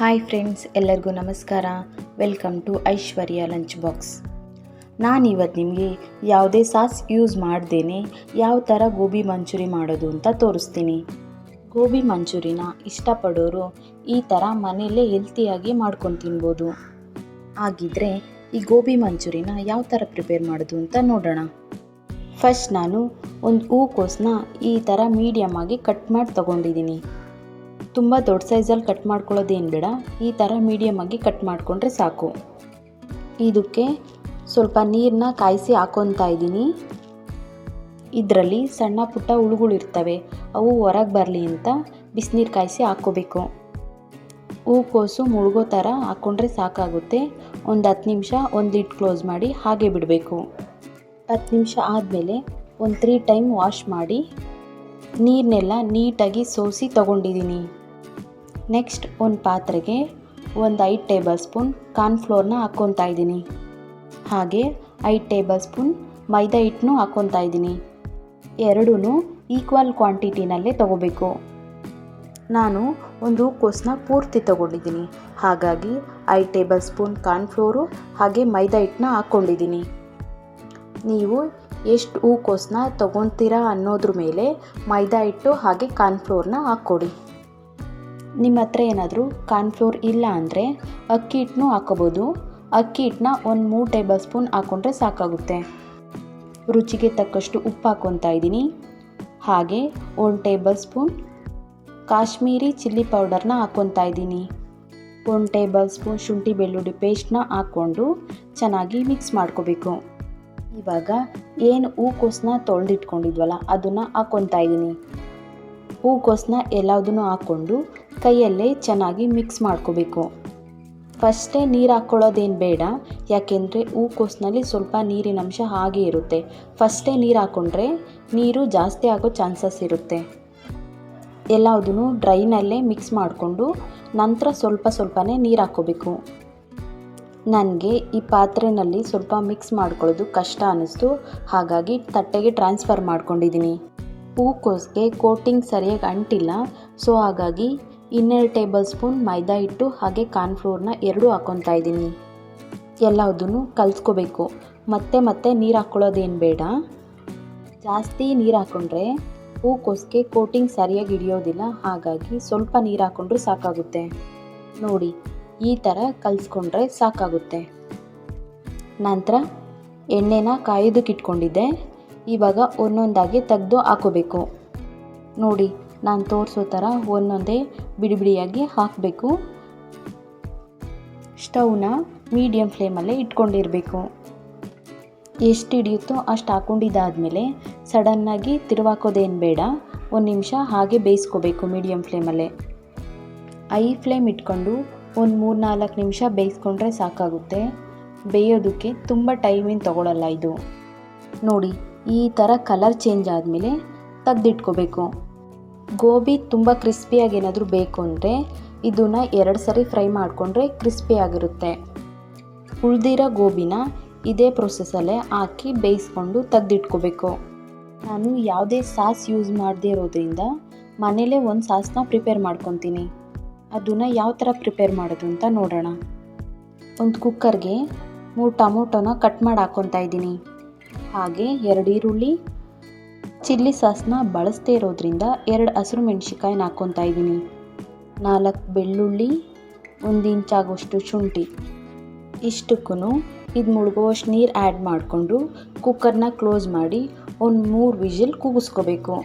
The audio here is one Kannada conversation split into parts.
ಹಾಯ್ ಫ್ರೆಂಡ್ಸ್, ಎಲ್ಲರಿಗೂ ನಮಸ್ಕಾರ. Welcome to Aishwarya lunch box. ನಾನಿವತ್ತು ನಿಮಗೆ ಯಾವುದೇ ಸಾಸ್ ಯೂಸ್ ಮಾಡ್ದೇನೆ ಯಾವ ಥರ ಗೋಬಿ ಮಂಚೂರಿ ಮಾಡೋದು ಅಂತ ತೋರಿಸ್ತೀನಿ. ಗೋಬಿ ಮಂಚೂರಿನ ಇಷ್ಟಪಡೋರು ಈ ಥರ ಮನೆಯಲ್ಲೇ ಹೆಲ್ತಿಯಾಗಿ ಮಾಡ್ಕೊಂಡು ತಿನ್ಬೋದು. ಹಾಗಿದ್ರೆ ಈ ಗೋಬಿ ಮಂಚೂರಿನ ಯಾವ ಥರ ಪ್ರಿಪೇರ್ ಮಾಡೋದು ಅಂತ ನೋಡೋಣ. ಫಸ್ಟ್ ನಾನು ಒಂದು ಹೂಕೋಸನ್ನ ಈ ಥರ ಮೀಡಿಯಮ್ ಆಗಿ ಕಟ್ ಮಾಡಿ ತೊಗೊಂಡಿದ್ದೀನಿ. ತುಂಬ ದೊಡ್ಡ ಸೈಜಲ್ಲಿ ಕಟ್ ಮಾಡ್ಕೊಳ್ಳೋದೇನು ಬೇಡ, ಈ ಥರ ಮೀಡಿಯಮ್ ಆಗಿ ಕಟ್ ಮಾಡಿಕೊಂಡ್ರೆ ಸಾಕು. ಇದಕ್ಕೆ ಸ್ವಲ್ಪ ನೀರನ್ನ ಕಾಯಿಸಿ ಹಾಕ್ಕೊತಾ ಇದ್ದೀನಿ. ಇದರಲ್ಲಿ ಸಣ್ಣ ಪುಟ್ಟ ಹುಳುಗಳಿರ್ತವೆ, ಅವು ಹೊರಗೆ ಬರಲಿ ಅಂತ ಬಿಸಿನೀರು ಕಾಯಿಸಿ ಹಾಕ್ಕೋಬೇಕು. ಹೂಕೋಸು ಮುಳುಗೋ ಥರ ಹಾಕ್ಕೊಂಡ್ರೆ ಸಾಕಾಗುತ್ತೆ. ಒಂದು 10 ನಿಮಿಷ ಒಂದು ಲಿಡ್ ಕ್ಲೋಸ್ ಮಾಡಿ ಹಾಗೆ ಬಿಡಬೇಕು. 10 ನಿಮಿಷ ಆದಮೇಲೆ ಒಂದು 3 ಟೈಮ್ ವಾಶ್ ಮಾಡಿ ನೀರನ್ನೆಲ್ಲ ನೀಟಾಗಿ ಸೋಸಿ ತೊಗೊಂಡಿದ್ದೀನಿ. ನೆಕ್ಸ್ಟ್ ಒಂದು ಪಾತ್ರೆಗೆ ಒಂದು 5 ಟೇಬಲ್ ಸ್ಪೂನ್ ಕಾರ್ನ್ಫ್ಲೋರ್ನ ಹಾಕ್ಕೊತಾ ಇದ್ದೀನಿ. ಹಾಗೆ 5 ಟೇಬಲ್ ಸ್ಪೂನ್ ಮೈದಾ ಹಿಟ್ಟನ್ನು ಹಾಕ್ಕೊತಾ ಇದ್ದೀನಿ. ಎರಡೂ ಈಕ್ವಲ್ ಕ್ವಾಂಟಿಟಿನಲ್ಲೇ ತೊಗೋಬೇಕು. ನಾನು ಒಂದು ಹೂಕೋಸನ್ನ ಪೂರ್ತಿ ತೊಗೊಂಡಿದ್ದೀನಿ, ಹಾಗಾಗಿ 5 ಟೇಬಲ್ ಸ್ಪೂನ್ ಕಾರ್ನ್ಫ್ಲೋರು ಹಾಗೆ ಮೈದಾ ಹಿಟ್ಟನ್ನ ಹಾಕ್ಕೊಂಡಿದ್ದೀನಿ. ನೀವು ಎಷ್ಟು ಹೂಕೋಸನ್ನ ತೊಗೊತೀರಾ ಅನ್ನೋದ್ರ ಮೇಲೆ ಮೈದಾ ಹಿಟ್ಟು ಹಾಗೆ ಕಾರ್ನ್ಫ್ಲೋರ್ನ ಹಾಕ್ಕೊಡಿ. ನಿಮ್ಮ ಹತ್ರ ಏನಾದರೂ ಕಾರ್ನ್ಫ್ಲೋರ್ ಇಲ್ಲ ಅಂದರೆ ಅಕ್ಕಿ ಹಿಟ್ಟನ್ನು ಹಾಕೋಬೋದು. ಅಕ್ಕಿ ಹಿಟ್ಟನ್ನ ಒಂದು 3 ಟೇಬಲ್ ಸ್ಪೂನ್ ಹಾಕ್ಕೊಂಡ್ರೆ ಸಾಕಾಗುತ್ತೆ. ರುಚಿಗೆ ತಕ್ಕಷ್ಟು ಉಪ್ಪು ಹಾಕ್ಕೊತಾ ಇದ್ದೀನಿ. ಹಾಗೆ 1 ಟೇಬಲ್ ಸ್ಪೂನ್ ಕಾಶ್ಮೀರಿ ಚಿಲ್ಲಿ ಪೌಡರ್ನ ಹಾಕ್ಕೊತಾ ಇದ್ದೀನಿ. 1 ಟೇಬಲ್ ಸ್ಪೂನ್ ಶುಂಠಿ ಬೆಳ್ಳುಳ್ಳಿ ಪೇಸ್ಟ್ನ ಹಾಕ್ಕೊಂಡು ಚೆನ್ನಾಗಿ ಮಿಕ್ಸ್ ಮಾಡ್ಕೋಬೇಕು. ಇವಾಗ ಏನು ಹೂಕೋಸನ್ನ ತೊಳೆದಿಟ್ಕೊಂಡಿದ್ವಲ್ಲ ಅದನ್ನು ಹಾಕ್ಕೊತಾ ಇದ್ದೀನಿ. ಹೂಕೋಸನ್ನ ಎಲ್ಲದನ್ನು ಹಾಕ್ಕೊಂಡು ಕೈಯಲ್ಲೇ ಚೆನ್ನಾಗಿ ಮಿಕ್ಸ್ ಮಾಡ್ಕೋಬೇಕು. ಫಸ್ಟೇ ನೀರು ಹಾಕ್ಕೊಳ್ಳೋದೇನು ಬೇಡ, ಯಾಕೆಂದರೆ ಹೂಕೋಸಿನಲ್ಲಿ ಸ್ವಲ್ಪ ನೀರಿನ ಅಂಶ ಹಾಗೆ ಇರುತ್ತೆ. ಫಸ್ಟೇ ನೀರು ಹಾಕ್ಕೊಂಡ್ರೆ ನೀರು ಜಾಸ್ತಿ ಆಗೋ ಚಾನ್ಸಸ್ ಇರುತ್ತೆ. ಎಲ್ಲದನ್ನು ಡ್ರೈನಲ್ಲೇ ಮಿಕ್ಸ್ ಮಾಡಿಕೊಂಡು ನಂತರ ಸ್ವಲ್ಪನೇ ನೀರು ಹಾಕ್ಕೋಬೇಕು. ನನಗೆ ಈ ಪಾತ್ರೆಯಲ್ಲಿ ಸ್ವಲ್ಪ ಮಿಕ್ಸ್ ಮಾಡ್ಕೊಳ್ಳೋದು ಕಷ್ಟ ಅನ್ನಿಸ್ತು, ಹಾಗಾಗಿ ತಟ್ಟೆಗೆ ಟ್ರಾನ್ಸ್ಫರ್ ಮಾಡ್ಕೊಂಡಿದ್ದೀನಿ. ಹೂಕೋಸಿಗೆ ಕೋಟಿಂಗ್ ಸರಿಯಾಗಿ ಅಂಟಿಲ್ಲ, ಸೊ ಹಾಗಾಗಿ 2 ಟೇಬಲ್ ಸ್ಪೂನ್ ಮೈದಾ ಹಿಟ್ಟು ಹಾಗೆ ಕಾರ್ನ್ಫ್ಲೋರ್ನ ಎರಡೂ ಹಾಕ್ಕೊತಾ ಇದ್ದೀನಿ. ಎಲ್ಲದನ್ನು ಕಲಿಸ್ಕೋಬೇಕು. ಮತ್ತೆ ನೀರು ಹಾಕ್ಕೊಳ್ಳೋದೇನು ಬೇಡ. ಜಾಸ್ತಿ ನೀರು ಹಾಕ್ಕೊಂಡ್ರೆ ಹೂಕೋಸಿಗೆ ಕೋಟಿಂಗ್ ಸರಿಯಾಗಿ ಹಿಡಿಯೋದಿಲ್ಲ, ಹಾಗಾಗಿ ಸ್ವಲ್ಪ ನೀರು ಹಾಕ್ಕೊಂಡ್ರೆ ಸಾಕಾಗುತ್ತೆ. ನೋಡಿ, ಈ ಥರ ಕಲಿಸ್ಕೊಂಡ್ರೆ ಸಾಕಾಗುತ್ತೆ. ನಂತರ ಎಣ್ಣೆನ ಕಾಯೋದಕ್ಕೆ ಇಟ್ಕೊಂಡಿದ್ದೆ. ಇವಾಗ ಒಂದೊಂದಾಗಿ ತೆಗೆದು ಹಾಕೋಬೇಕು. ನೋಡಿ, ನಾನು ತೋರಿಸೋ ಥರ ಒಂದೊಂದೇ ಬಿಡಿಯಾಗಿ ಹಾಕಬೇಕು. ಸ್ಟವ್ನ ಮೀಡಿಯಮ್ ಫ್ಲೇಮಲ್ಲೇ ಇಟ್ಕೊಂಡಿರಬೇಕು. ಎಷ್ಟು ಹಿಡಿಯುತ್ತೋ ಅಷ್ಟು ಹಾಕ್ಕೊಂಡಿದ್ದಾದಮೇಲೆ ಸಡನ್ನಾಗಿ ತಿರುವಾಕೋದೇನು ಬೇಡ. 1 ನಿಮಿಷ ಹಾಗೆ ಬೇಯಿಸ್ಕೋಬೇಕು ಮೀಡಿಯಮ್ ಫ್ಲೇಮಲ್ಲೇ. ಹೈ ಫ್ಲೇಮ್ ಇಟ್ಕೊಂಡು ಒಂದು 3-4 ನಿಮಿಷ ಬೇಯಿಸ್ಕೊಂಡ್ರೆ ಸಾಕಾಗುತ್ತೆ. ಬೇಯೋದಕ್ಕೆ ತುಂಬ ಟೈಮಿಂಗ್ ತೊಗೊಳ್ಳಲ್ಲ ಇದು. ನೋಡಿ, ಈ ಥರ ಕಲರ್ ಚೇಂಜ್ ಆದಮೇಲೆ ತೆಗೆದಿಟ್ಕೋಬೇಕು. ಗೋಬಿ ತುಂಬ ಕ್ರಿಸ್ಪಿಯಾಗಿ ಏನಾದರೂ ಬೇಕು ಅಂದರೆ ಇದನ್ನು 2 ಸರಿ ಫ್ರೈ ಮಾಡಿಕೊಂಡ್ರೆ ಕ್ರಿಸ್ಪಿಯಾಗಿರುತ್ತೆ. ಉಳಿದಿರೋ ಗೋಬಿನ ಇದೇ ಪ್ರೊಸೆಸಲ್ಲೇ ಹಾಕಿ ಬೇಯಿಸ್ಕೊಂಡು ತೆಗೆದಿಟ್ಕೋಬೇಕು. ನಾನು ಯಾವುದೇ ಸಾಸ್ ಯೂಸ್ ಮಾಡದೇ ಇರೋದ್ರಿಂದ ಮನೇಲೇ ಒಂದು ಸಾಸ್ನ ಪ್ರಿಪೇರ್ ಮಾಡ್ಕೊತೀನಿ. ಅದನ್ನು ಯಾವ ಥರ ಪ್ರಿಪೇರ್ ಮಾಡೋದು ಅಂತ ನೋಡೋಣ. ಒಂದು ಕುಕ್ಕರ್ಗೆ 3 ಟೊಮೊಟೊನ ಕಟ್ ಮಾಡಿ ಹಾಕ್ಕೊತಾ ಇದ್ದೀನಿ. ಹಾಗೆ 2 ಈರುಳ್ಳಿ, ಚಿಲ್ಲಿ ಸಾಸ್ನ ಬಳಸದೇ ಇರೋದ್ರಿಂದ 2 ಹಸಿರು ಮೆಣಸಿಕಾಯಿನ ಹಾಕ್ಕೊತಾ ಇದ್ದೀನಿ. 4 ಬೆಳ್ಳುಳ್ಳಿ, 1 ಇಂಚಾಗುವಷ್ಟು ಶುಂಠಿ. ಇಷ್ಟಕ್ಕೂ ಇದು ಮುಳುಗುವಷ್ಟು ನೀರು ಆ್ಯಡ್ ಮಾಡಿಕೊಂಡು ಕುಕ್ಕರ್ನ ಕ್ಲೋಸ್ ಮಾಡಿ ಒಂದು 3 ವಿಷಲ್ ಕೂಗಿಸ್ಕೋಬೇಕು.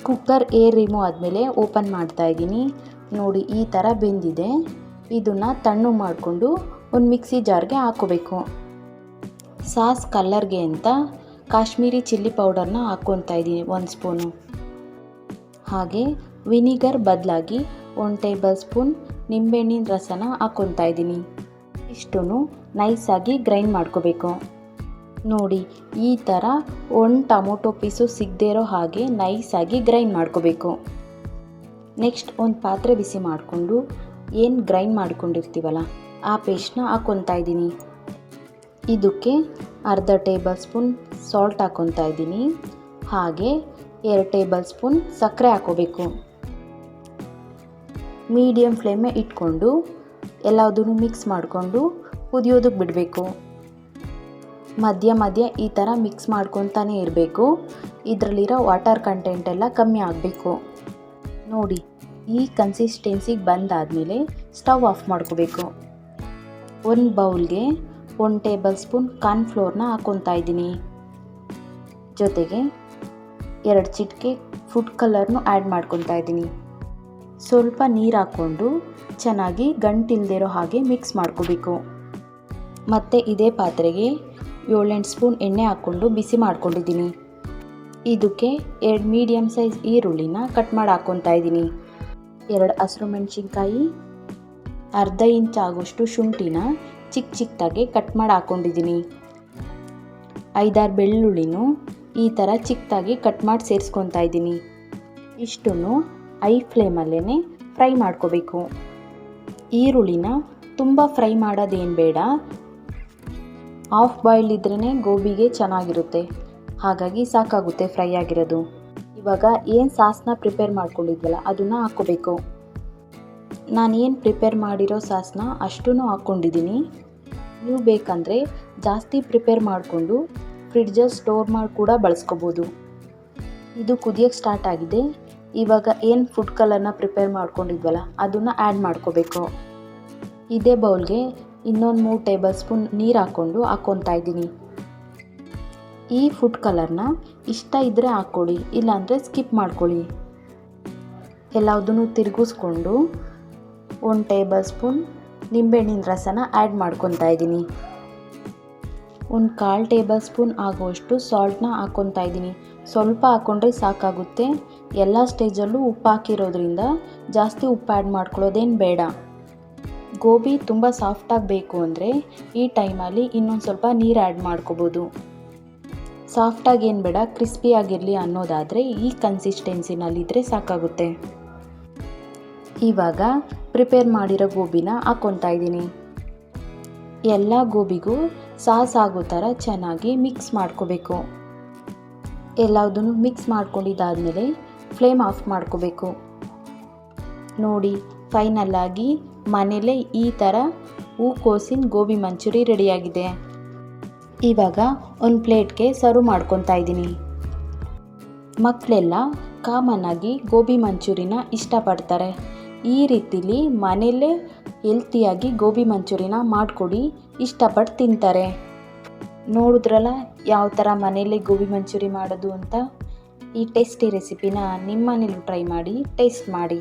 ಕುಕ್ಕರ್ ಏರ್ ರಿಮೂವ್ ಆದಮೇಲೆ ಓಪನ್ ಮಾಡ್ತಾ ಇದ್ದೀನಿ. ನೋಡಿ, ಈ ಥರ ಬೆಂದಿದೆ. ಇದನ್ನು ತಣ್ಣಗೆ ಮಾಡಿಕೊಂಡು ಒಂದು ಮಿಕ್ಸಿ ಜಾರ್ಗೆ ಹಾಕ್ಕೋಬೇಕು. ಸಾಸ್ ಕಲರ್ಗೆ ಅಂತ ಕಾಶ್ಮೀರಿ ಚಿಲ್ಲಿ ಪೌಡರ್ನ ಹಾಕ್ಕೊತಾ ಇದ್ದೀನಿ 1 ಸ್ಪೂನು. ಹಾಗೆ ವಿನಿಗರ್ ಬದಲಾಗಿ 1 ಟೇಬಲ್ ಸ್ಪೂನ್ ನಿಂಬೆಹಣ್ಣಿನ ರಸನ ಹಾಕ್ಕೊತಾ ಇದ್ದೀನಿ. ಇಷ್ಟನ್ನು ನೈಸಾಗಿ ಗ್ರೈಂಡ್ ಮಾಡ್ಕೋಬೇಕು. ನೋಡಿ, ಈ ಥರ 1 ಟೊಮೊಟೊ ಪೀಸು ಸಿಗದೇ ಇರೋ ಹಾಗೆ ನೈಸಾಗಿ ಗ್ರೈಂಡ್ ಮಾಡ್ಕೋಬೇಕು. ನೆಕ್ಸ್ಟ್ ಒಂದು ಪಾತ್ರೆ ಬಿಸಿ ಮಾಡಿಕೊಂಡು ಏನು ಗ್ರೈಂಡ್ ಮಾಡ್ಕೊಂಡಿರ್ತೀವಲ್ಲ ಆ ಪೇಸ್ಟ್ನ ಹಾಕ್ಕೊತಾ ಇದ್ದೀನಿ. ಇದಕ್ಕೆ ಅರ್ಧ ಟೇಬಲ್ ಸ್ಪೂನ್ ಸಾಲ್ಟ್ ಹಾಕ್ಕೊತಾ ಇದ್ದೀನಿ. ಹಾಗೆ 2 ಟೇಬಲ್ ಸ್ಪೂನ್ ಸಕ್ಕರೆ ಹಾಕ್ಕೋಬೇಕು. ಮೀಡಿಯಮ್ ಫ್ಲೇಮೇ ಇಟ್ಕೊಂಡು ಎಲ್ಲದನ್ನು ಮಿಕ್ಸ್ ಮಾಡಿಕೊಂಡು ಕುದಿಯೋದಕ್ಕೆ ಬಿಡಬೇಕು. ಮಧ್ಯ ಮಧ್ಯ ಈ ಥರ ಮಿಕ್ಸ್ ಮಾಡ್ಕೊತಾನೆ ಇರಬೇಕು. ಇದರಲ್ಲಿರೋ ವಾಟರ್ ಕಂಟೆಂಟ್ ಎಲ್ಲ ಕಮ್ಮಿ ಆಗಬೇಕು. ನೋಡಿ, ಈ ಕನ್ಸಿಸ್ಟೆನ್ಸಿಗೆ ಬಂದಾದಮೇಲೆ ಸ್ಟವ್ ಆಫ್ ಮಾಡ್ಕೋಬೇಕು. ಒಂದು ಬೌಲ್ಗೆ 1 ಟೇಬಲ್ ಸ್ಪೂನ್ ಕಾರ್ನ್ಫ್ಲೋರ್ನ ಹಾಕ್ಕೊತಾ ಇದ್ದೀನಿ. ಜೊತೆಗೆ 2 ಚಿಟಿಕೆ ಫುಡ್ ಕಲರ್ನು ಆ್ಯಡ್ ಮಾಡ್ಕೊತಾ ಇದ್ದೀನಿ. ಸ್ವಲ್ಪ ನೀರು ಹಾಕ್ಕೊಂಡು ಚೆನ್ನಾಗಿ ಗಂಟಿಲ್ದಿರೋ ಹಾಗೆ ಮಿಕ್ಸ್ ಮಾಡ್ಕೋಬೇಕು. ಮತ್ತು ಇದೇ ಪಾತ್ರೆಗೆ 7-8 ಸ್ಪೂನ್ ಎಣ್ಣೆ ಹಾಕ್ಕೊಂಡು ಬಿಸಿ ಮಾಡ್ಕೊಂಡಿದ್ದೀನಿ. ಇದಕ್ಕೆ 2 ಮೀಡಿಯಮ್ ಸೈಜ್ ಈರುಳ್ಳಿನ ಕಟ್ ಮಾಡಿ ಹಾಕ್ಕೊತಾ ಇದ್ದೀನಿ. 2 ಹಸಿರು ಮೆಣಸಿನ್ಕಾಯಿ, ಅರ್ಧ ಇಂಚ್ ಆಗೋಷ್ಟು ಶುಂಠಿನ ಚಿಕ್ಕದಾಗಿ ಕಟ್ ಮಾಡಿ ಹಾಕ್ಕೊಂಡಿದ್ದೀನಿ. 5-6 ಬೆಳ್ಳುಳ್ಳಿನೂ ಈ ಥರ ಚಿಕ್ಕದಾಗಿ ಕಟ್ ಮಾಡಿ ಸೇರಿಸ್ಕೊತಾ ಇದ್ದೀನಿ. ಇಷ್ಟನ್ನು ಐ ಫ್ಲೇಮಲ್ಲೇ ಫ್ರೈ ಮಾಡ್ಕೋಬೇಕು. ಈರುಳ್ಳಿನ ತುಂಬ ಫ್ರೈ ಮಾಡೋದೇನು ಬೇಡ, ಹಾಫ್ ಬಾಯ್ಲ್ ಇದ್ರೇ ಗೋಬಿಗೆ ಚೆನ್ನಾಗಿರುತ್ತೆ. ಹಾಗಾಗಿ ಸಾಕಾಗುತ್ತೆ ಫ್ರೈ ಆಗಿರೋದು. ಇವಾಗ ಏನು ಸಾಸ್ನ ಪ್ರಿಪೇರ್ ಮಾಡ್ಕೊಂಡಿದ್ವಲ್ಲ ಅದನ್ನು ಹಾಕ್ಕೋಬೇಕು. ನಾನೇನು ಪ್ರಿಪೇರ್ ಮಾಡಿರೋ ಸಾಸ್ನ ಅಷ್ಟೂ ಹಾಕ್ಕೊಂಡಿದ್ದೀನಿ. ನೀವು ಬೇಕಂದರೆ ಜಾಸ್ತಿ ಪ್ರಿಪೇರ್ ಮಾಡಿಕೊಂಡು ಫ್ರಿಡ್ಜಲ್ಲಿ ಸ್ಟೋರ್ ಮಾಡಿ ಕೂಡ ಬಳಸ್ಕೋಬೋದು. ಇದು ಕುದಿಯೋಕ್ಕೆ ಸ್ಟಾರ್ಟ್ ಆಗಿದೆ. ಇವಾಗ ಏನು ಫುಡ್ ಕಲರ್ನ ಪ್ರಿಪೇರ್ ಮಾಡ್ಕೊಂಡಿದ್ವಲ್ಲ ಅದನ್ನು ಆ್ಯಡ್ ಮಾಡ್ಕೋಬೇಕು. ಇದೇ ಬೌಲ್ಗೆ ಇನ್ನೊಂದು 3 ಟೇಬಲ್ ಸ್ಪೂನ್ ನೀರು ಹಾಕ್ಕೊತಾ ಇದ್ದೀನಿ. ಈ ಫುಡ್ ಕಲರ್ನ ಇಷ್ಟ ಇದ್ದರೆ ಹಾಕ್ಕೊಳ್ಳಿ, ಇಲ್ಲಾಂದರೆ ಸ್ಕಿಪ್ ಮಾಡ್ಕೊಳ್ಳಿ. ಎಲ್ಲದನ್ನು ತಿರುಗಿಸ್ಕೊಂಡು 1 ಟೇಬಲ್ ಸ್ಪೂನ್ ನಿಂಬೆಹಣ್ಣಿನ ರಸನ ಆ್ಯಡ್ ಮಾಡ್ಕೊತಾ ಇದ್ದೀನಿ. 1/4 ಟೇಬಲ್ ಸ್ಪೂನ್ ಆಗುವಷ್ಟು ಸಾಲ್ಟ್ನ ಹಾಕ್ಕೊತಾ ಇದ್ದೀನಿ. ಸ್ವಲ್ಪ ಹಾಕ್ಕೊಂಡ್ರೆ ಸಾಕಾಗುತ್ತೆ. ಎಲ್ಲ ಸ್ಟೇಜಲ್ಲೂ ಉಪ್ಪು ಹಾಕಿರೋದ್ರಿಂದ ಜಾಸ್ತಿ ಉಪ್ಪು ಆ್ಯಡ್ ಮಾಡ್ಕೊಳ್ಳೋದೇನು ಬೇಡ. ಗೋಬಿ ತುಂಬ ಸಾಫ್ಟಾಗಿ ಬೇಕು ಅಂದರೆ ಈ ಟೈಮಲ್ಲಿ ಇನ್ನೊಂದು ಸ್ವಲ್ಪ ನೀರು ಆ್ಯಡ್ ಮಾಡ್ಕೋಬೋದು. ಸಾಫ್ಟಾಗಿ ಏನು ಬೇಡ, ಕ್ರಿಸ್ಪಿಯಾಗಿರಲಿ ಅನ್ನೋದಾದರೆ ಈ ಕನ್ಸಿಸ್ಟೆನ್ಸಿನಲ್ಲಿದ್ದರೆ ಸಾಕಾಗುತ್ತೆ. ಇವಾಗ ಪ್ರಿಪೇರ್ ಮಾಡಿರೋ ಗೋಬಿನ ಹಾಕ್ಕೊತಾ ಇದ್ದೀನಿ. ಎಲ್ಲ ಗೋಬಿಗೂ ಸಾಸ್ ಆಗೋ ಥರ ಚೆನ್ನಾಗಿ ಮಿಕ್ಸ್ ಮಾಡ್ಕೋಬೇಕು. ಎಲ್ಲದನ್ನು ಮಿಕ್ಸ್ ಮಾಡ್ಕೊಂಡಿದ್ದಾದಮೇಲೆ ಫ್ಲೇಮ್ ಆಫ್ ಮಾಡ್ಕೋಬೇಕು. ನೋಡಿ, ಫೈನಲ್ಲಾಗಿ ಮನೇಲೇ ಈ ಥರ ಹೂಕೋಸಿನ ಗೋಬಿ ಮಂಚೂರಿ ರೆಡಿಯಾಗಿದೆ. ಇವಾಗ ಒಂದು ಪ್ಲೇಟ್ಗೆ ಸರ್ವ್ ಮಾಡ್ಕೊತಾ ಇದ್ದೀನಿ. ಮಕ್ಕಳೆಲ್ಲ ಕಾಮನ್ನಾಗಿ ಗೋಬಿ ಮಂಚೂರಿನ ಇಷ್ಟಪಡ್ತಾರೆ. ಈ ರೀತಿಲಿ ಮನೆಯಲ್ಲೇ ಹೆಲ್ತಿಯಾಗಿ ಗೋಬಿ ಮಂಚೂರಿನ ಮಾಡಿಕೊಡಿ, ಇಷ್ಟಪಟ್ಟು ತಿಂತಾರೆ. ನೋಡಿದ್ರಲ್ಲ ಯಾವ ಥರ ಮನೆಯಲ್ಲೇ ಗೋಬಿ ಮಂಚೂರಿ ಮಾಡೋದು ಅಂತ. ಈ ಟೇಸ್ಟಿ ರೆಸಿಪಿನ ನಿಮ್ಮ ಮನೇಲೂ ಟ್ರೈ ಮಾಡಿ ಟೇಸ್ಟ್ ಮಾಡಿ.